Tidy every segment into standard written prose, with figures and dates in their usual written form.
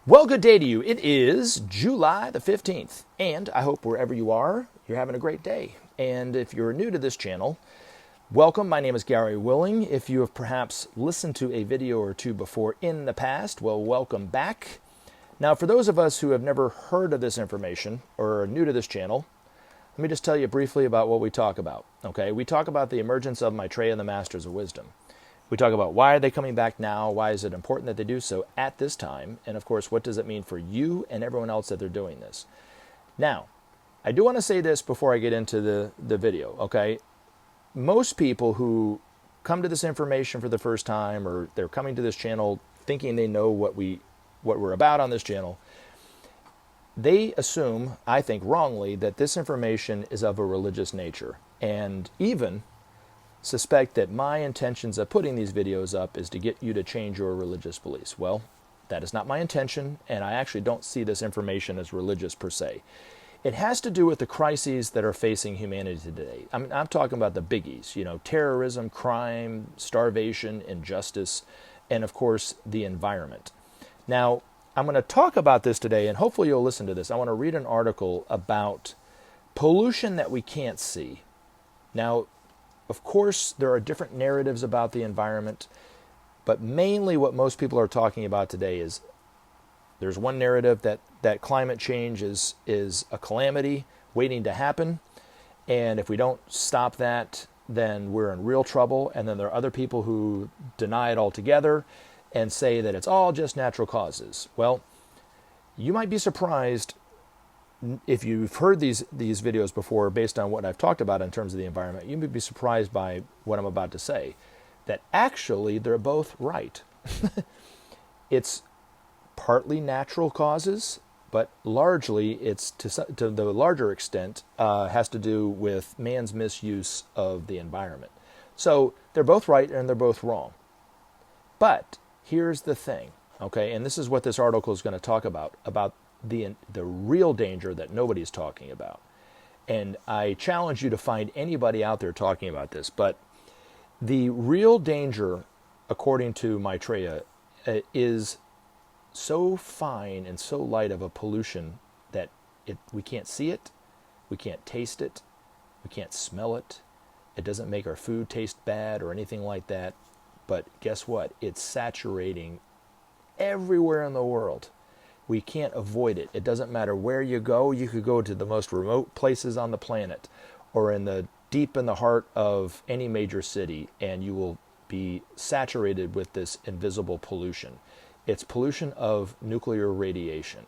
Well, good day to you. It is July the 15th, and I hope wherever you are, you're having a great day. And if you're new to this channel, welcome. My name is Gary Willing. If you have perhaps listened to a video or two before in the past, well, welcome back. Now, for those of us who have never heard of this information or are new to this channel, let me just tell you briefly about what we talk about. Okay, we talk about the emergence of Maitreya and the Masters of Wisdom. We talk about why are they coming back now, why is it important that they do so at this time, and of course, what does it mean for you and everyone else that they're doing this. Now, I do want to say this before I get into the video, okay? Most people who come to this information for the first time, or they're coming to this channel thinking they know what we're about on this channel, they assume, I think wrongly, that this information is of a religious nature, and even suspect that my intentions of putting these videos up is to get you to change your religious beliefs. Well, that is not my intention, and I actually don't see this information as religious per se. It has to do with the crises that are facing humanity today. I'm talking about the biggies, terrorism, crime, starvation, injustice, and of course, the environment. Now, I'm going to talk about this today, and hopefully you'll listen to this. I want to read an article about pollution that we can't see. Now, of course, there are different narratives about the environment, but mainly what most people are talking about today is there's one narrative that climate change is a calamity waiting to happen, and if we don't stop that, then we're in real trouble. And then there are other people who deny it altogether and say that it's all just natural causes. Well, you might be surprised if you've heard these videos before, based on what I've talked about in terms of the environment, you may be surprised by what I'm about to say, that actually they're both right. It's partly natural causes, but largely it's to the larger extent has to do with man's misuse of the environment. So they're both right and they're both wrong. But here's the thing, okay, and this is what this article is going to talk about the real danger that nobody's talking about. And I challenge you to find anybody out there talking about this. But the real danger, according to Maitreya, is so fine and so light of a pollution that we can't see it, we can't taste it, we can't smell it. It doesn't make our food taste bad or anything like that. But guess what? It's saturating everywhere in the world. We can't avoid it. It doesn't matter where you go. You could go to the most remote places on the planet or deep in the heart of any major city, and you will be saturated with this invisible pollution. It's pollution of nuclear radiation.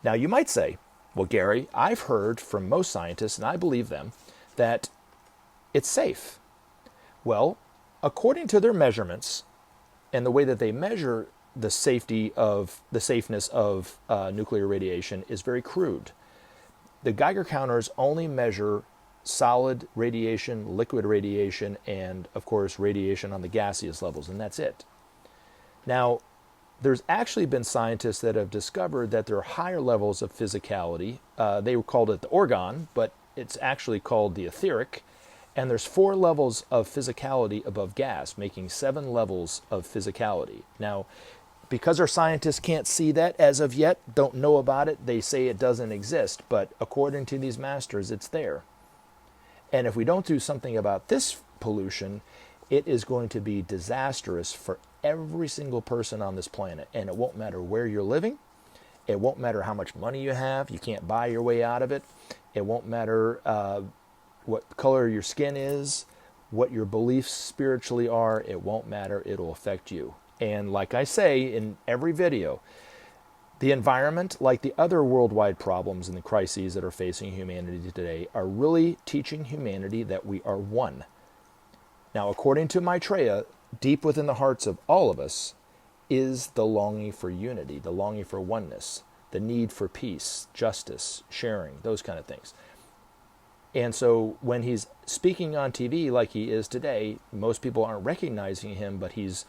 Now, you might say, well, Gary, I've heard from most scientists, and I believe them, that it's safe. Well, according to their measurements and the way that they measure the safeness of nuclear radiation is very crude. The Geiger counters only measure solid radiation, liquid radiation, and of course radiation on the gaseous levels, and that's it. Now, there's actually been scientists that have discovered that there are higher levels of physicality. They called it the orgone, but it's actually called the etheric. And there's 4 levels of physicality above gas, making 7 levels of physicality. Now, because our scientists can't see that as of yet, don't know about it, they say it doesn't exist. But according to these masters, it's there. And if we don't do something about this pollution, it is going to be disastrous for every single person on this planet. And it won't matter where you're living. It won't matter how much money you have. You can't buy your way out of it. It won't matter what color your skin is, what your beliefs spiritually are. It won't matter. It'll affect you. And like I say in every video, the environment, like the other worldwide problems and the crises that are facing humanity today, are really teaching humanity that we are one. Now, according to Maitreya, deep within the hearts of all of us is the longing for unity, the longing for oneness, the need for peace, justice, sharing, those kind of things. And so when he's speaking on TV like he is today, most people aren't recognizing him, but he's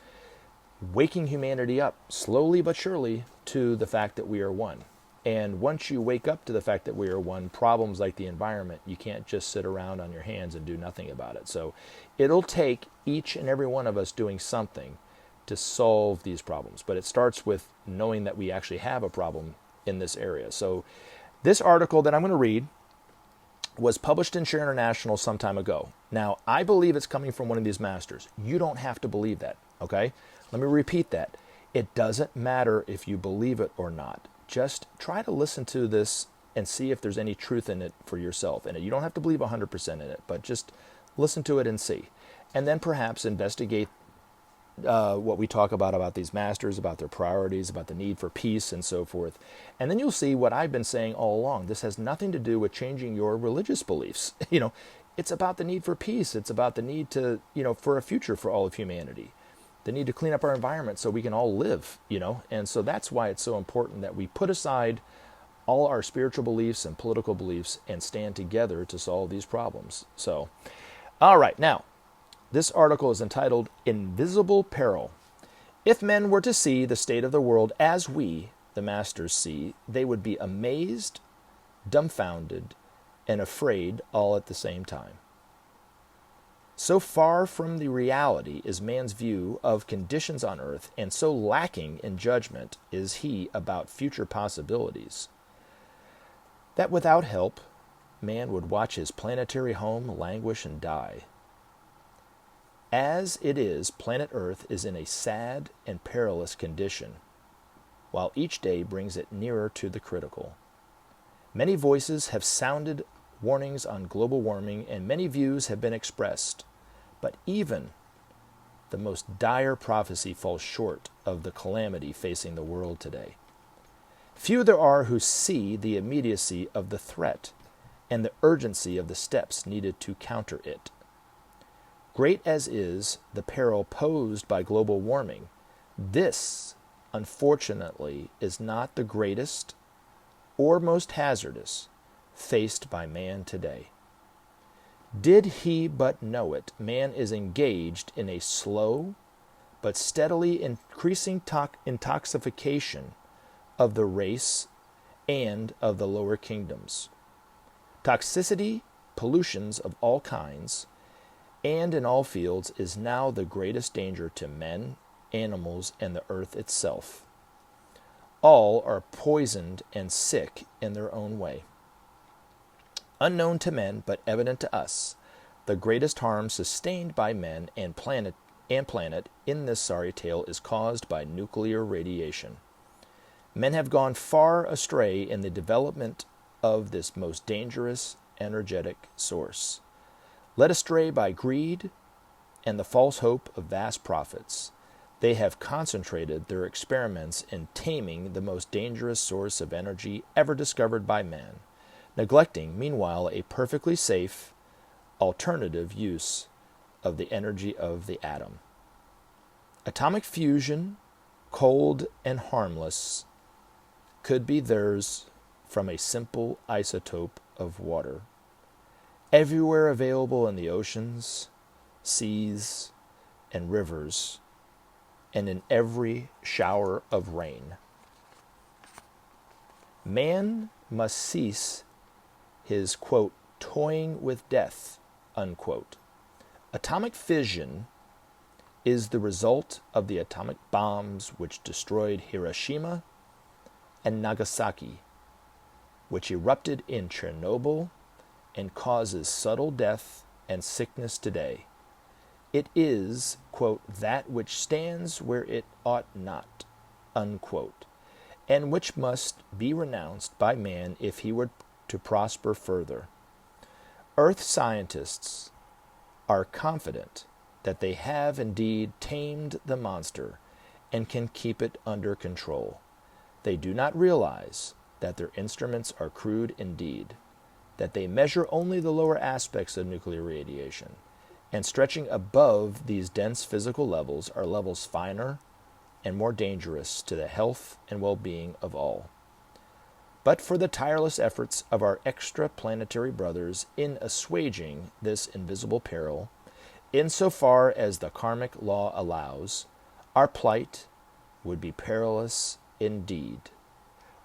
waking humanity up slowly but surely to the fact that we are one. And once you wake up to the fact that we are one, problems like the environment, you can't just sit around on your hands and do nothing about it. So it'll take each and every one of us doing something to solve these problems. But it starts with knowing that we actually have a problem in this area. So this article that I'm going to read was published in Share International some time ago. Now, I believe it's coming from one of these masters. You don't have to believe that, okay? Let me repeat that. It doesn't matter if you believe it or not. Just try to listen to this and see if there's any truth in it for yourself. And you don't have to believe 100% in it, but just listen to it and see. And then perhaps investigate what we talk about these masters, about their priorities, about the need for peace and so forth. And then you'll see what I've been saying all along. This has nothing to do with changing your religious beliefs. It's about the need for peace. It's about the need to, for a future for all of humanity. The need to clean up our environment so we can all live, And so that's why it's so important that we put aside all our spiritual beliefs and political beliefs and stand together to solve these problems. So, all right, now, this article is entitled Invisible Peril. If men were to see the state of the world as we, the masters, see, they would be amazed, dumbfounded, and afraid all at the same time. So far from the reality is man's view of conditions on earth, and so lacking in judgment is he about future possibilities, that without help, man would watch his planetary home languish and die. As it is, planet Earth is in a sad and perilous condition, while each day brings it nearer to the critical. Many voices have sounded warnings on global warming, and many views have been expressed, but even the most dire prophecy falls short of the calamity facing the world today. Few there are who see the immediacy of the threat and the urgency of the steps needed to counter it. Great as is the peril posed by global warming, this, unfortunately, is not the greatest or most hazardous faced by man today. Did he but know it, man is engaged in a slow but steadily increasing intoxication of the race and of the lower kingdoms. Toxicity, pollutions of all kinds, and in all fields is now the greatest danger to men, animals, and the earth itself. All are poisoned and sick in their own way. Unknown to men, but evident to us, the greatest harm sustained by men and planet in this sorry tale is caused by nuclear radiation. Men have gone far astray in the development of this most dangerous energetic source. Led astray by greed and the false hope of vast profits, they have concentrated their experiments in taming the most dangerous source of energy ever discovered by man, neglecting, meanwhile, a perfectly safe, alternative use of the energy of the atom. Atomic fusion, cold and harmless, could be theirs from a simple isotope of water. Everywhere available in the oceans, seas, and rivers, and in every shower of rain. Man must cease his, quote, toying with death, unquote. Atomic fission is the result of the atomic bombs which destroyed Hiroshima and Nagasaki, which erupted in Chernobyl and causes subtle death and sickness today. It is, quote, that which stands where it ought not, unquote, and which must be renounced by man if he were to prosper further. Earth scientists are confident that they have indeed tamed the monster and can keep it under control. They do not realize that their instruments are crude indeed, that they measure only the lower aspects of nuclear radiation, and stretching above these dense physical levels are levels finer and more dangerous to the health and well-being of all. But for the tireless efforts of our extra-planetary brothers in assuaging this invisible peril, insofar as the karmic law allows, our plight would be perilous indeed.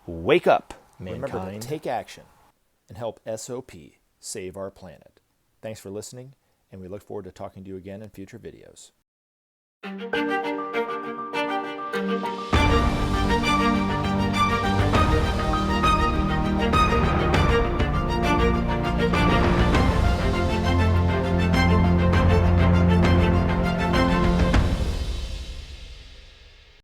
Wake up, mankind. Remember to take action and help SOP save our planet. Thanks for listening, and we look forward to talking to you again in future videos.